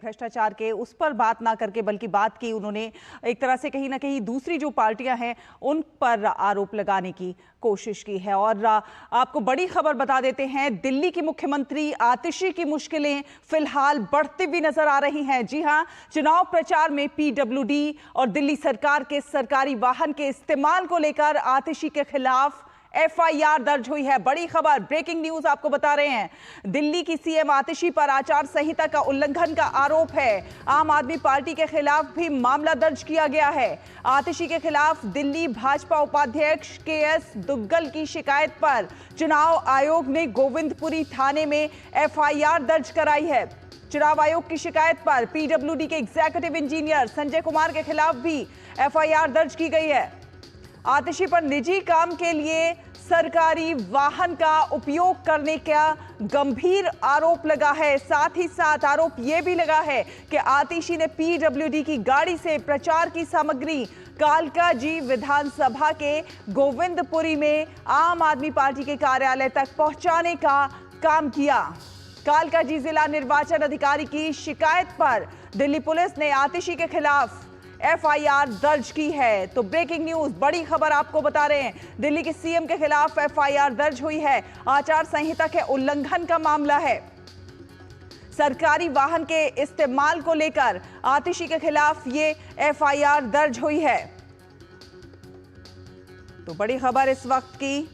भ्रष्टाचार के, उस पर बात ना करके बल्कि बात की उन्होंने एक तरह से कहीं ना कहीं दूसरी जो पार्टियां हैं उन पर आरोप लगाने की कोशिश की है। और आपको बड़ी खबर बता देते हैं, दिल्ली की मुख्यमंत्री आतिशी की मुश्किलें फिलहाल बढ़ती हुई नजर आ रही हैं। जी हां, चुनाव प्रचार में पीडब्ल्यूडी और दिल्ली सरकार के सरकारी वाहन के इस्तेमाल को लेकर आतिशी के खिलाफ एफआईआर दर्ज हुई है। बड़ी खबर, ब्रेकिंग न्यूज आपको बता रहे हैं। दिल्ली की सीएम आतिशी पर आचार संहिता का उल्लंघन का आरोप है। आम आदमी पार्टी के खिलाफ भी मामला दर्ज किया गया है। आतिशी के खिलाफ दिल्ली भाजपा उपाध्यक्ष केएस दुग्गल की शिकायत पर चुनाव आयोग ने गोविंदपुरी थाने में एफआईआर दर्ज कराई है। चुनाव आयोग की शिकायत पर पीडब्ल्यूडी के एग्जीक्यूटिव इंजीनियर संजय कुमार के खिलाफ भी एफआईआर दर्ज की गई है। आतिशी पर निजी काम के लिए सरकारी वाहन का उपयोग करने का गंभीर आरोप लगा है। साथ ही साथ आरोप यह भी लगा है कि आतिशी ने पीडब्ल्यूडी की गाड़ी से प्रचार की सामग्री कालकाजी विधानसभा के गोविंदपुरी में आम आदमी पार्टी के कार्यालय तक पहुंचाने का काम किया। कालकाजी जिला निर्वाचन अधिकारी की शिकायत पर दिल्ली पुलिस ने आतिशी के खिलाफ एफआईआर दर्ज की है। तो ब्रेकिंग न्यूज, बड़ी खबर आपको बता रहे हैं, दिल्ली के सीएम के खिलाफ एफआईआर दर्ज हुई है। आचार संहिता के उल्लंघन का मामला है। सरकारी वाहन के इस्तेमाल को लेकर आतिशी के खिलाफ ये एफआईआर दर्ज हुई है। तो बड़ी खबर इस वक्त की।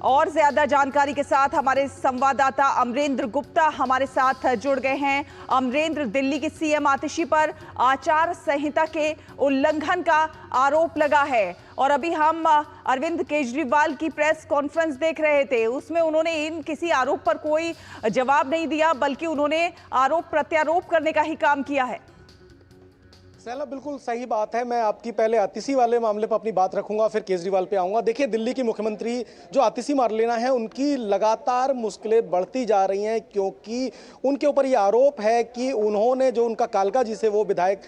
और ज्यादा जानकारी के साथ हमारे संवाददाता अमरेंद्र गुप्ता हमारे साथ जुड़ गए हैं। अमरेंद्र, दिल्ली की सीएम आतिशी पर आचार संहिता के उल्लंघन का आरोप लगा है और अभी हम अरविंद केजरीवाल की प्रेस कॉन्फ्रेंस देख रहे थे, उसमें उन्होंने इन किसी आरोप पर कोई जवाब नहीं दिया, बल्कि उन्होंने आरोप प्रत्यारोप करने का ही काम किया है। सैला, बिल्कुल सही बात है। मैं आपकी पहले आतिशी वाले मामले पर अपनी बात रखूंगा, फिर केजरीवाल पे आऊंगा। देखिए, दिल्ली की मुख्यमंत्री जो आतिशी मारलेना है, उनकी लगातार मुश्किलें बढ़ती जा रही हैं, क्योंकि उनके ऊपर ये आरोप है कि उन्होंने जो उनका कालकाजी से वो विधायक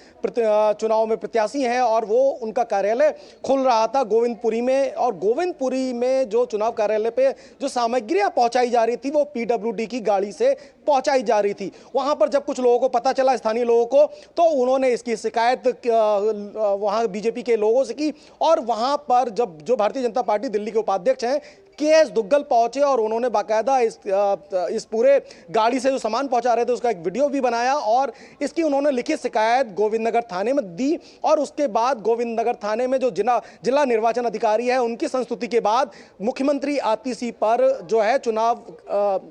चुनाव में प्रत्याशी हैं और वो उनका कार्यालय खुल रहा था गोविंदपुरी में, और गोविंदपुरी में जो चुनाव कार्यालय पे जो सामग्रियां पहुंचाई जा रही थी वो पीडब्ल्यूडी की गाड़ी से पहुंचाई जा रही थी। वहां पर जब कुछ लोगों को पता चला, स्थानीय लोगों को, तो उन्होंने इसकी शिकायत वहां बीजेपी के लोगों से की। और वहां पर जब जो भारतीय जनता पार्टी दिल्ली के उपाध्यक्ष हैं केएस दुग्गल पहुंचे और उन्होंने बाकायदा इस पूरे गाड़ी से जो सामान पहुंचा रहे थे उसका एक वीडियो भी बनाया और इसकी उन्होंने लिखित शिकायत गोविंदनगर थाने में दी। और उसके बाद गोविंदनगर थाने में जो जिला निर्वाचन अधिकारी है उनकी संस्तुति के बाद मुख्यमंत्री आतिशी पर जो है चुनाव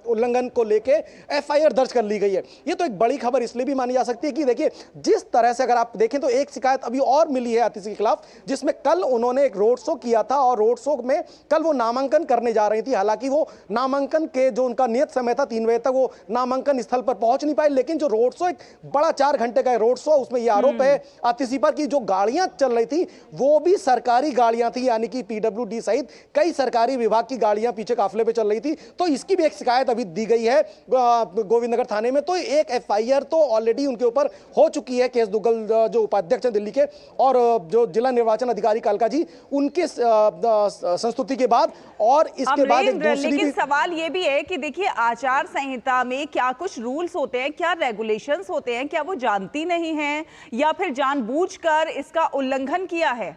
उल्लंघन को लेकर एफआईआर दर्ज कर ली गई है। ये तो एक बड़ी खबर इसलिए भी मानी जा सकती है कि देखिए, जिस तरह से अगर आप देखें तो एक शिकायत अभी और मिली है आतिशी के खिलाफ, जिसमें कल उन्होंने एक रोड शो किया था और रोड शो में कल वो नामांकन करने जा रही थी। हालांकि वो नामांकन के जो उनका नियत समय था 3 बजे तक, वो नामांकन स्थल पर पहुंच नहीं पाए। लेकिन जो रोड शो, एक बड़ा 4 घंटे का रोड शो, उसमें यह आरोप है आतिशी पर कि जो गाड़ियां चल रही थी वो भी सरकारी गाड़ियां थी, यानी कि पीडब्ल्यूडी सहित कई सरकारी विभाग की गाड़ियां पीछे काफिले पे चल रही थी। तो इसकी भी एक शिकायत अभी दी गई है गोविंदनगर थाने में। तो एक एफआईआर तो ऑलरेडी उनके ऊपर हो चुकी है, केएस दुग्गल जो उपाध्यक्ष हैं दिल्ली के और जो जिला निर्वाचन अधिकारी कालकाजी, उनके संस्तुति के बाद। और इसके बाद एक दूसरी लेकिन सवाल ये भी है कि देखिए, आचार संहिता में क्या कुछ रूल्स होते हैं, क्या रेगुलेशंस होते हैं, क्या वो जानती नहीं है या फिर जानबूझकर इसका उल्लंघन किया है?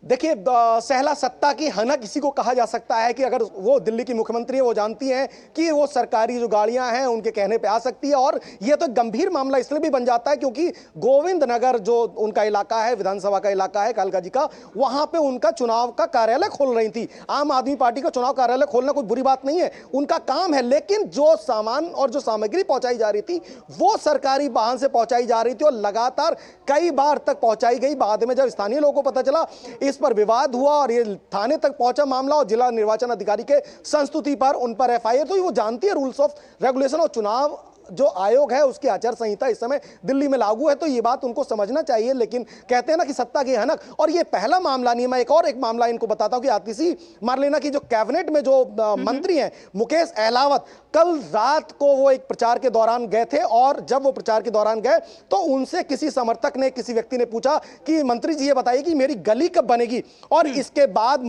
देखिए, सहला, सत्ता की हनक इसी को कहा जा सकता है कि अगर वो दिल्ली की मुख्यमंत्री है, वो जानती हैं कि वो सरकारी जो गाड़ियां हैं उनके कहने पे आ सकती है। और ये तो गंभीर मामला इसलिए भी बन जाता है क्योंकि गोविंदनगर जो उनका इलाका है, विधानसभा का इलाका है कालकाजी का, वहां पे उनका चुनाव का कार्यालय खोल रही थी। आम आदमी पार्टी का चुनाव कार्यालय खोलना कोई बुरी बात नहीं है, उनका काम है। लेकिन जो सामान और जो सामग्री पहुंचाई जा रही थी वो सरकारी वाहन से पहुंचाई जा रही थी और लगातार कई बार तक पहुंचाई गई। बाद में जब स्थानीय लोगों को पता चला, इस पर विवाद हुआ और ये थाने तक पहुंचा मामला और जिला निर्वाचन अधिकारी के संस्तुति पर उन पर एफआईआर। तो वो जानती है रूल्स ऑफ रेगुलेशन, और चुनाव जो आयोग है उसकी आचार संहिता इस समय दिल्ली में लागू है, तो ये बात उनको समझना चाहिए। लेकिन कहते हैं ना कि सत्ता की हनक, और ये पहला मामला नहीं। मैं एक मामला इनको बताता हूं कि आतिशी मारलेना की जो कैबिनेट में जो मंत्री हैं मुकेश अहलावत, कल रात को वो एक प्रचार के दौरान गए थे और जब वो प्रचार के दौरान गए तो उनसे किसी समर्थक ने, किसी व्यक्ति ने पूछा कि मंत्री जी ये बताइए कि मेरी गली कब बनेगी। और इसके बाद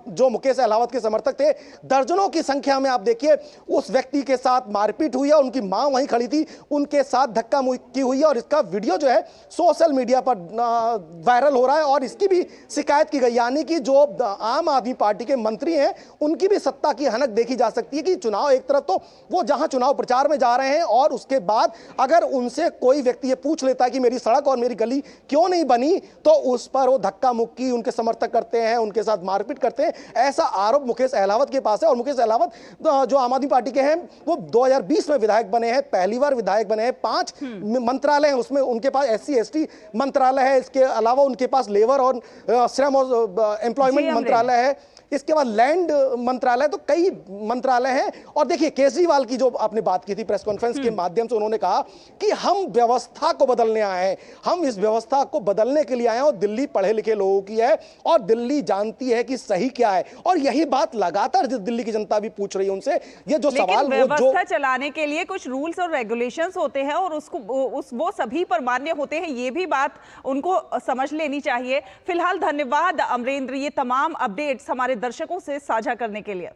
जो मुकेश अहलावत के समर्थक थे, दर्जनों की संख्या में आप देखिए उस व्यक्ति के साथ मारपीट हुई है, उनकी मां वहीं खड़ी थी, उनके साथ धक्का मुक्की हुई है और इसका वीडियो जो है सोशल मीडिया पर वायरल हो रहा है और इसकी भी शिकायत की गई। यानी कि जो आम आदमी पार्टी के मंत्री हैं उनकी भी सत्ता की हनक देखी जा सकती है कि चुनाव, एक तरफ तो वो जहां चुनाव प्रचार में जा रहे हैं और उसके बाद अगर उनसे कोई व्यक्ति ये पूछ लेता है कि मेरी सड़क और मेरी गली क्यों नहीं बनी, तो उस पर वो धक्का मुक्की उनके समर्थक करते हैं, उनके साथ मारपीट करते हैं। ऐसा आरोप मुकेश अहलावत के पास है। और मुकेश अहलावत जो आम आदमी पार्टी के हैं, वो 2020 में विधायक बने हैं, पहली बार विधायक बने हैं। 5 मंत्रालय हैं, उसमें उनके पास SC ST मंत्रालय है, इसके अलावा उनके पास लेबर और श्रम और एम्प्लॉयमेंट मंत्रालय है, इसके बाद लैंड मंत्रालय, तो कई मंत्रालय हैं। और देखिए केजरीवाल की जो आपने बात की थी प्रेस कॉन्फ्रेंस के माध्यम से, उन्होंने कहा कि हम व्यवस्था को बदलने आए हैं, हम इस व्यवस्था को बदलने के लिए आए हैं और दिल्ली पढ़े लिखे लोगों की है और दिल्ली जानती है कि सही क्या है। और यही बात लगातार दिल्ली की जनता भी पूछ रही है उनसे। ये जो सवाल व्यवस्था चलाने के लिए कुछ रूल्स और रेगुलेशंस होते हैं और वो सभी पर मान्य होते हैं, ये भी बात उनको समझ लेनी चाहिए। फिलहाल धन्यवाद अमरेंद्र, ये तमाम अपडेट्स हमारे दर्शकों से साझा करने के लिए।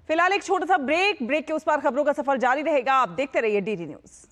फिलहाल एक छोटा सा ब्रेक के उस पार खबरों का सफर जारी रहेगा। आप देखते रहिए DD न्यूज़।